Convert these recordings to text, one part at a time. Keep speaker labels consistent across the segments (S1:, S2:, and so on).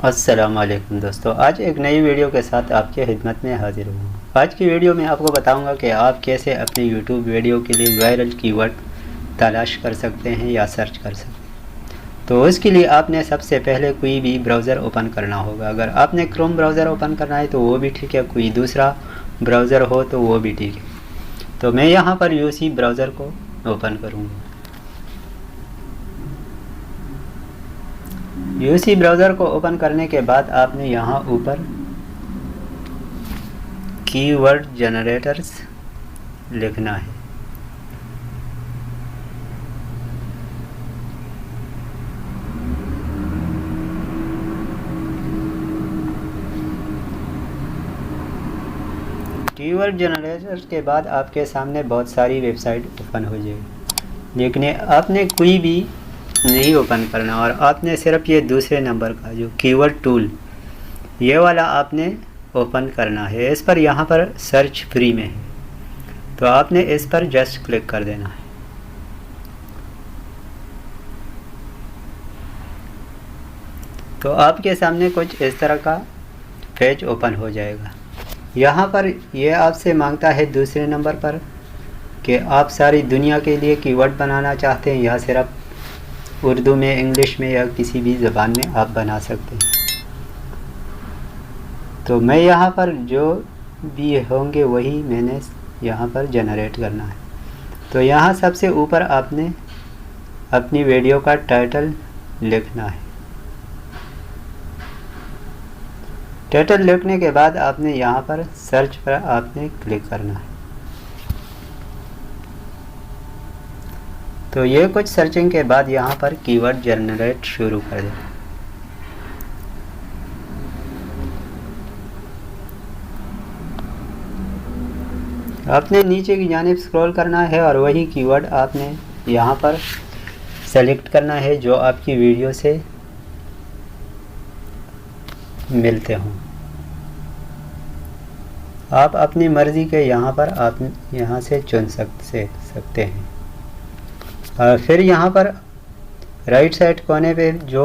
S1: अस्सलाम वालेकुम दोस्तों, आज एक नई वीडियो के साथ आपके खिदमत में हाजिर हूँ। आज की वीडियो में आपको बताऊंगा कि आप कैसे अपनी यूट्यूब वीडियो के लिए वायरल कीवर्ड तलाश कर सकते हैं या सर्च कर सकते हैं। तो उसके लिए आपने सबसे पहले कोई भी ब्राउज़र ओपन करना होगा। अगर आपने क्रोम ब्राउज़र ओपन करना है तो वो भी ठीक है, कोई दूसरा ब्राउज़र हो तो वो भी ठीक है। तो मैं यहाँ पर यूसी ब्राउज़र को ओपन करूँगा। यूसी ब्राउज़र को ओपन करने के बाद आपने यहाँ ऊपर कीवर्ड जनरेटर्स लिखना है। कीवर्ड जनरेटर्स के बाद आपके सामने बहुत सारी वेबसाइट ओपन हो जाएगी, लेकिन आपने कोई भी नहीं ओपन करना और आपने सिर्फ ये दूसरे नंबर का जो कीवर्ड टूल ये वाला आपने ओपन करना है। इस पर यहाँ पर सर्च फ्री में है, तो आपने इस पर जस्ट क्लिक कर देना है। तो आपके सामने कुछ इस तरह का पेज ओपन हो जाएगा। यहाँ पर ये आपसे मांगता है दूसरे नंबर पर कि आप सारी दुनिया के लिए कीवर्ड बनाना चाहते हैं या सिर्फ उर्दू में, इंग्लिश में या किसी भी ज़बान में आप बना सकते हैं। तो मैं यहाँ पर जो भी होंगे वही मैंने यहाँ पर जनरेट करना है। तो यहाँ सबसे ऊपर आपने अपनी वीडियो का टाइटल लिखना है। टाइटल लिखने के बाद आपने यहाँ पर सर्च पर आपने क्लिक करना है। तो ये कुछ सर्चिंग के बाद यहाँ पर कीवर्ड जनरेट शुरू कर दें। आपने नीचे की जानिब स्क्रॉल करना है और वही कीवर्ड आपने यहाँ पर सेलेक्ट करना है जो आपकी वीडियो से मिलते हों। आप अपनी मर्ज़ी के यहाँ पर आप यहाँ से चुन सकते हैं। और फिर यहाँ पर राइट साइड कोने पे जो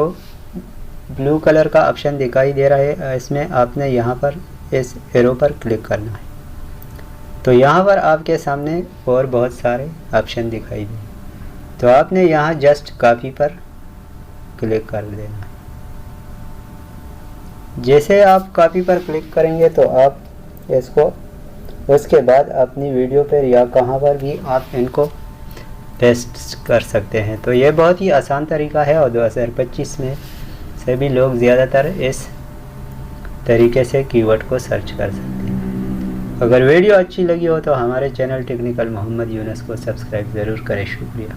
S1: ब्लू कलर का ऑप्शन दिखाई दे रहा है, इसमें आपने यहाँ पर इस एरो पर क्लिक करना है। तो यहाँ पर आपके सामने और बहुत सारे ऑप्शन दिखाई दे, तो आपने यहाँ जस्ट कॉपी पर क्लिक कर देना है। जैसे आप कॉपी पर क्लिक करेंगे तो आप इसको उसके बाद अपनी वीडियो पर या कहाँ पर भी आप इनको पेस्ट कर सकते हैं। तो ये बहुत ही आसान तरीका है और 2025 में सभी लोग ज़्यादातर इस तरीके से कीवर्ड को सर्च कर सकते हैं। अगर वीडियो अच्छी लगी हो तो हमारे चैनल टेक्निकल मोहम्मद यूनुस को सब्सक्राइब ज़रूर करें। शुक्रिया।